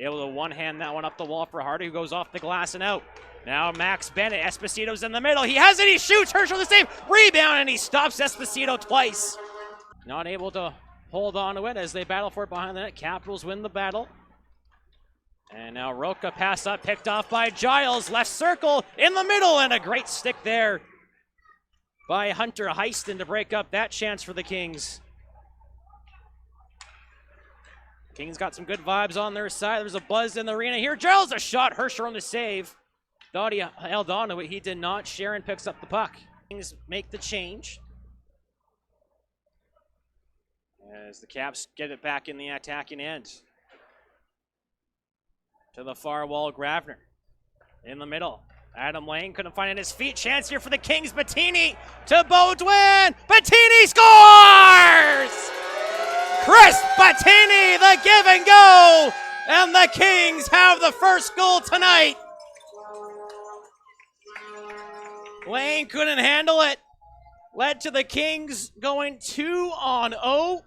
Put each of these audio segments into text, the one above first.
Able to one-hand that one up the wall for Harder, who goes off the glass and out. Now Max Bennett, Esposito's in the middle. He has it, he shoots, Herschel the save, rebound, and he stops Esposito twice. Not able to hold on to it as they battle for it behind the net. Capitals win the battle. And now Roca pass up, picked off by Giles, left circle, in the middle, and a great stick there by Hunter Heiston to break up that chance for the Kings. Kings got some good vibes on their side. There's a buzz in the arena here. Giles a shot, Herscher on the save. Thought he held on to it, he did not. Sharon picks up the puck. Kings make the change as the Caps get it back in the attacking end. To the far wall, Grafner in the middle. Adam Lane couldn't find it his feet. Chance here for the Kings. Bettini to Beaudoin. Bettini scores! Chris Bettini, the give and go, and the Kings have the first goal tonight. Lane couldn't handle it. Led to the Kings going 2-0.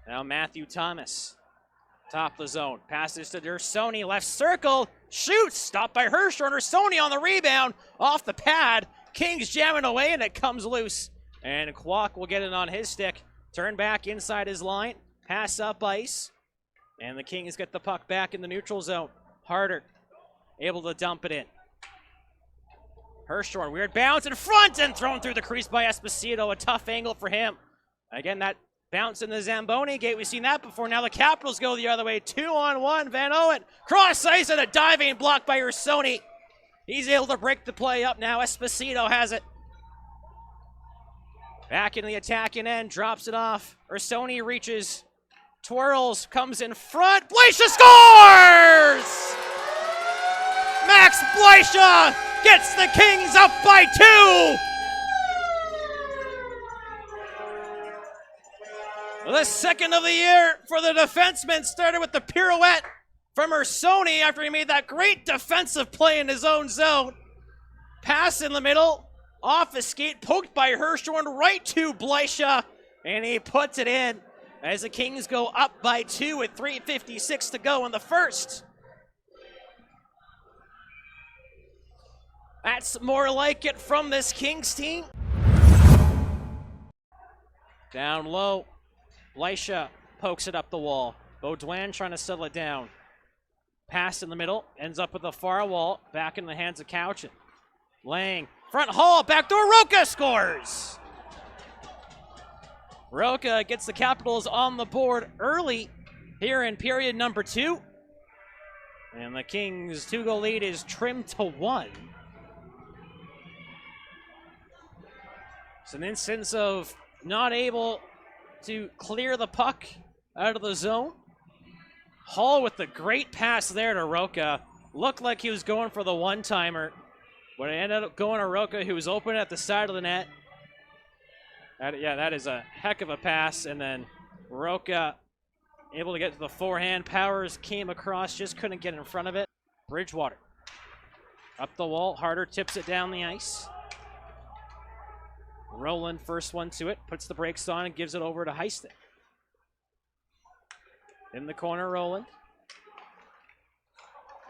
Now Matthew Thomas, top of the zone. Passes to Dersoni, left circle, shoots, stopped by Herscher, and Dersoni on the rebound, off the pad. Kings jamming away, and it comes loose. And Kwok will get it on his stick. Turn back inside his line, pass up ice, and the Kings get the puck back in the neutral zone. Harder, able to dump it in. Herscher, weird bounce in front, and thrown through the crease by Esposito. A tough angle for him. Again, that bounce in the Zamboni gate, we've seen that before. Now the Capitals go the other way. 2-on-1, Van Owen, cross ice, and a diving block by Ursoni. He's able to break the play up now. Esposito has it. Back in the attacking end, drops it off. Ursoni reaches, twirls, comes in front. Blasha scores! Max Blasha gets the Kings up by 2! The second of the year for the defenseman started with the pirouette from Ursoni after he made that great defensive play in his own zone. Pass in the middle, off his skate, poked by Hirschhorn right to Blasha, and he puts it in as the Kings go up by 2 with 3:56 to go in the first. That's more like it from this Kings team. Down low. Blasha pokes it up the wall. Beaudoin trying to settle it down. Pass in the middle, ends up with the far wall, back in the hands of Cowichan. Lang, front haul, backdoor, Roca scores! Roca gets the Capitals on the board early here in period number 2. And the Kings' 2-goal lead is trimmed to 1. It's an instance of not able to clear the puck out of the zone. Hall with the great pass there to Roca. Looked like he was going for the one-timer, but it ended up going to Roca, who was open at the side of the net. That is a heck of a pass, and then Roca able to get to the forehand. Powers came across, just couldn't get in front of it. Bridgewater up the wall, Harder tips it down the ice. Roland, first one to it, puts the brakes on and gives it over to Heiston. In the corner, Roland.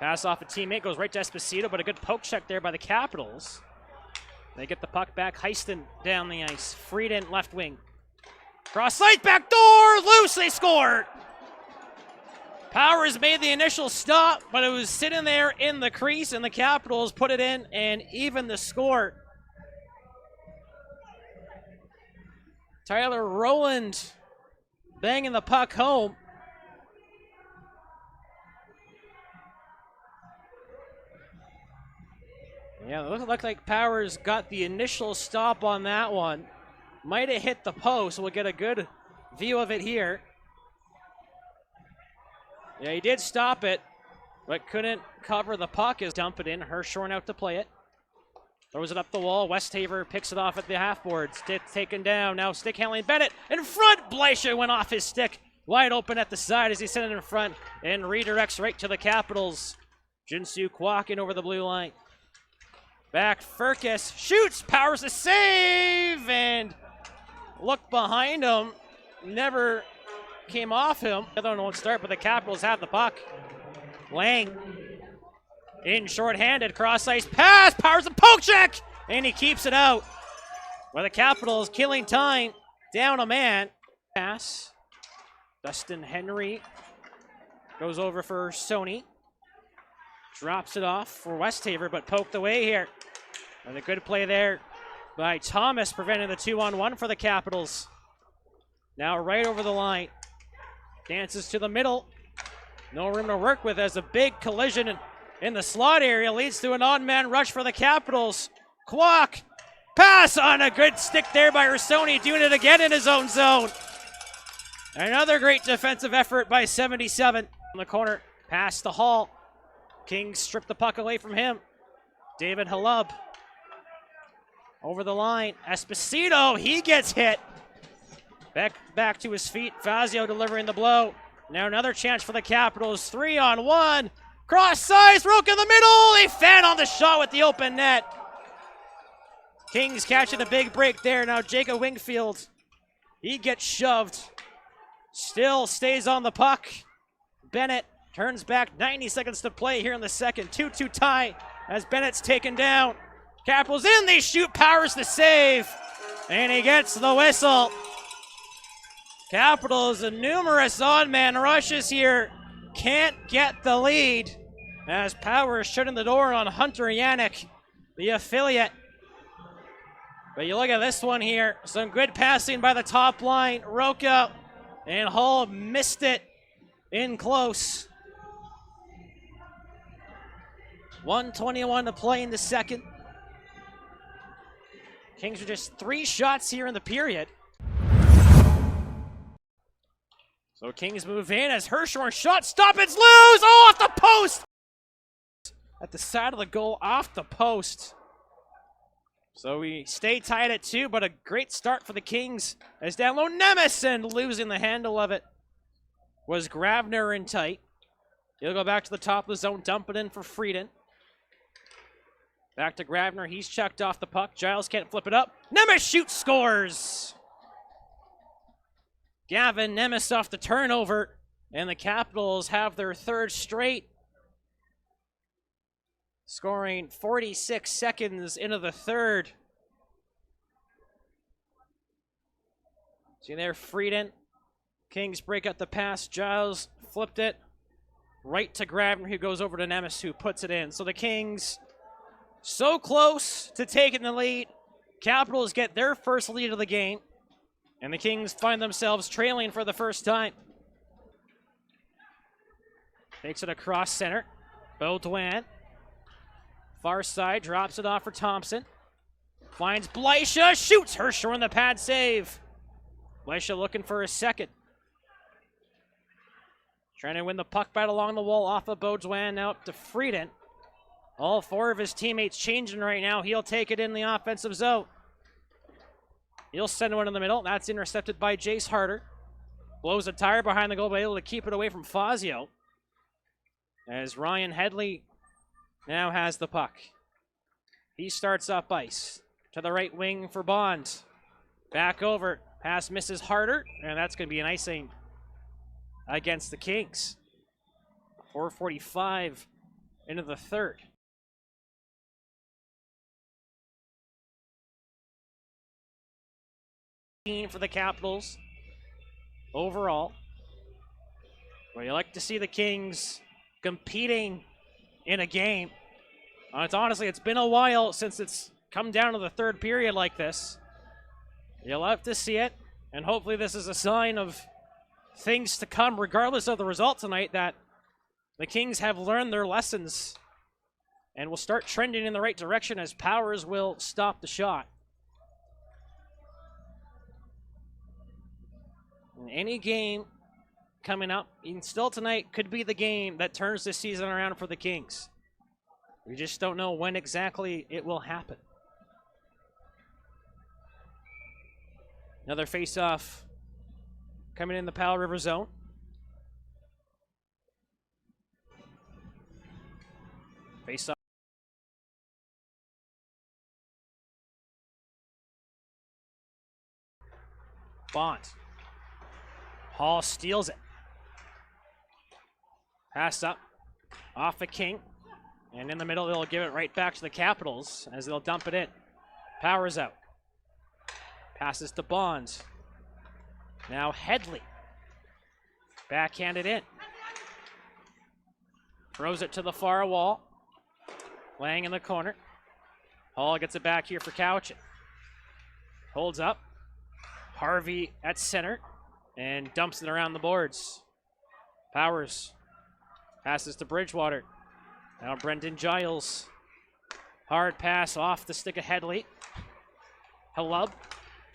Pass off a teammate, goes right to Esposito, but a good poke check there by the Capitals. They get the puck back, Heiston down the ice. Frieden, left wing. Cross light, back door, loose, they score! Powers made the initial stop, but it was sitting there in the crease, and the Capitals put it in and even the score. Tyler Rowland banging the puck home. Yeah, it looked like Powers got the initial stop on that one. Might have hit the post. We'll get a good view of it here. Yeah, he did stop it, but couldn't cover the puck as dump it in. Hirschhorn out to play it. Throws it up the wall. Westhaver picks it off at the half boards. Taken down. Now stick handling Bennett. In front. Blasha went off his stick. Wide open at the side as he sent it in front and redirects right to the Capitals. Jinsu Kwok over the blue line. Back Furcus. Shoots. Powers a save. And look behind him. Never came off him. The other one won't start, but the Capitals have the puck. Lang in shorthanded, cross ice pass, powers a poke check, and he keeps it out. Well, the Capitals killing time, down a man. Pass. Dustin Henry goes over for Sony. Drops it off for Westhaver, but poked away here. And a good play there by Thomas, preventing the 2-on-1 for the Capitals. Now right over the line. Dances to the middle. No room to work with as a big collision in the slot area leads to an odd-man rush for the Capitals. Kwok. Pass on a good stick there by Ursoni, doing it again in his own zone. Another great defensive effort by 77. On the corner, pass to Hall. Kings strip the puck away from him. David Halub. Over the line, Esposito, he gets hit. Back to his feet, Fazio delivering the blow. Now another chance for the Capitals, 3-on-1. Cross size, Rook in the middle. They fan on the shot with the open net. Kings catching a big break there. Now Jacob Wingfield, he gets shoved. Still stays on the puck. Bennett turns back, 90 seconds to play here in the second. 2-2 tie as Bennett's taken down. Capitals in, they shoot, Powers the save. And he gets the whistle. Capitals, a numerous odd-man rushes here. Can't get the lead as Powers shutting the door on Hunter Yannick, the affiliate. But you look at this one here. Some good passing by the top line. Roca and Hall missed it in close. 1:21 to play in the second. Kings are just 3 shots here in the period. So Kings move in as Hirschhorn shot, stop, it's loose! Oh, off the post! At the side of the goal, off the post. So we stay tied at 2, but a great start for the Kings as down low Nemesen losing the handle of it. Was Grabner in tight. He'll go back to the top of the zone, dump it in for Frieden. Back to Grabner, he's checked off the puck. Giles can't flip it up. Nemes shoots, scores! Gavin Nemes off the turnover, and the Capitals have their 3rd straight. Scoring 46 seconds into the 3rd. See there, Frieden. Kings break out the pass. Giles flipped it right to Grabner, who goes over to Nemes, who puts it in. So the Kings so close to taking the lead. Capitals get their first lead of the game, and the Kings find themselves trailing for the first time. Takes it across center. Baudouin. Far side, drops it off for Thompson. Finds Blycha, shoots Hirschhorn the pad save. Blycha looking for a second. Trying to win the puck battle along the wall off of Baudouin, now up to Frieden. All 4 of his teammates changing right now. He'll take it in the offensive zone. He'll send one in the middle. That's intercepted by Jace Harder. Blows a tire behind the goal, but able to keep it away from Fazio. As Ryan Headley now has the puck. He starts up ice. To the right wing for Bond. Back over. Pass misses Harder. And that's going to be an icing against the Kings. 4:45 into the 3rd. For the Capitals overall. Well, you like to see the Kings competing in a game. It's been a while since it's come down to the 3rd period like this. You'll love to see it, and hopefully this is a sign of things to come, regardless of the result tonight, that the Kings have learned their lessons and will start trending in the right direction as Powers will stop the shot. And any game coming up, even still tonight, could be the game that turns this season around for the Kings. We just don't know when exactly it will happen. Another face-off coming in the Powell River zone. Face-off. Bond. Hall steals it. Pass up. Off the King. And in the middle, they'll give it right back to the Capitals as they'll dump it in. Powers out. Passes to Bonds. Now Headley. Backhanded in. Throws it to the far wall. Laying in the corner. Hall gets it back here for Cowichan. Holds up. Harvey at center. And dumps it around the boards. Powers. Passes to Bridgewater. Now Brendan Giles. Hard pass off the stick of Headley. Halub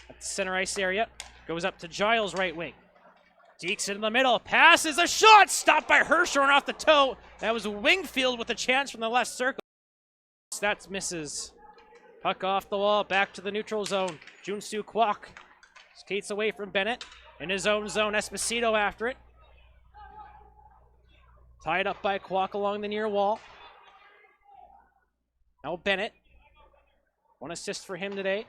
at the center ice area. Goes up to Giles right wing. Deeks it in the middle. Passes a shot. Stopped by Hirschhorn off the toe. That was Wingfield with a chance from the left circle. That misses. Puck off the wall. Back to the neutral zone. Junsu Kwok skates away from Bennett. In his own zone. Esposito after it. Tied up by Kwok along the near wall. Now Bennett. One assist for him today.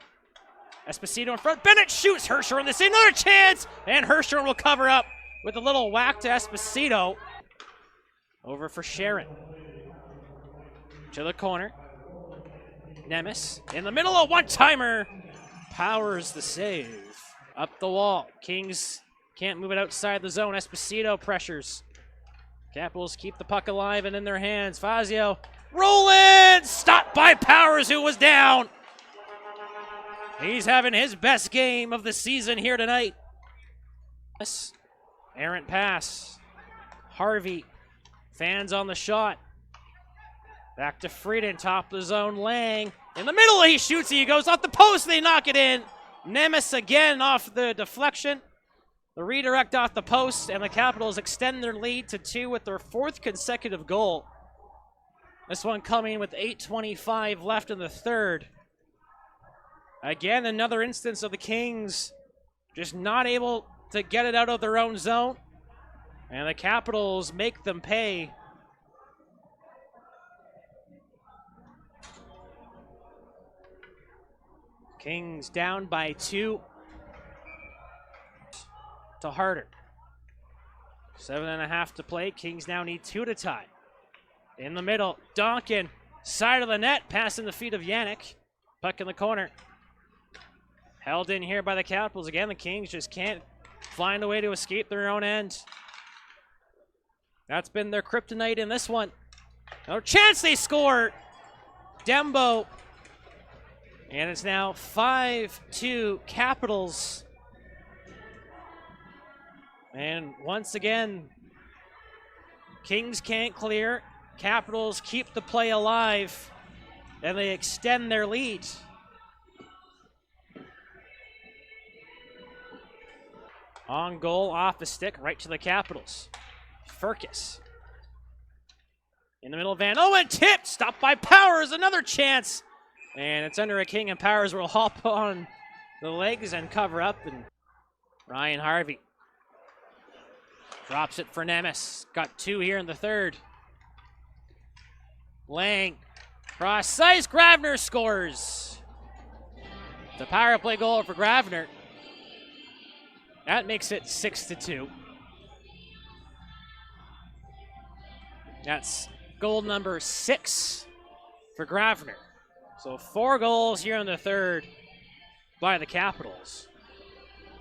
Esposito in front. Bennett shoots. Hirschhorn this another chance. And Hirschhorn will cover up with a little whack to Esposito. Over for Sharon. To the corner. Nemes in the middle. A one-timer. Powers the save. Up the wall. Kings can't move it outside the zone. Esposito pressures. Capitals keep the puck alive and in their hands. Fazio rolling. Stopped by Powers, who was down. He's having his best game of the season here tonight. Errant pass. Harvey. Fans on the shot. Back to Frieden, top of the zone. Lang. In the middle, he shoots. He goes off the post. They knock it in. Nemes again off the deflection. The redirect off the post, and the Capitals extend their lead to 2 with their 4th consecutive goal. This one coming with 8:25 left in the third. Again, another instance of the Kings just not able to get it out of their own zone. And the Capitals make them pay. Kings down by 2 to Harder. 7.5 to play. Kings now need 2 to tie. In the middle, Donkin, side of the net, passing the feet of Yannick. Puck in the corner. Held in here by the Capitals. Again, the Kings just can't find a way to escape their own end. That's been their kryptonite in this one. No chance they score. Dembo. And it's now 5-2 Capitals. And once again, Kings can't clear. Capitals keep the play alive. And they extend their lead. On goal, off the stick, right to the Capitals. Furcus. In the middle of Van Owen, tipped, stopped by Powers, another chance. And it's under a King, and Powers will hop on the legs and cover up. And Ryan Harvey drops it for Nemes. Got 2 here in the third. Lang, cross size, Grabner scores. The power play goal for Grabner. That makes it 6-2. That's goal number 6 for Grabner. So 4 goals here in the third by the Capitals.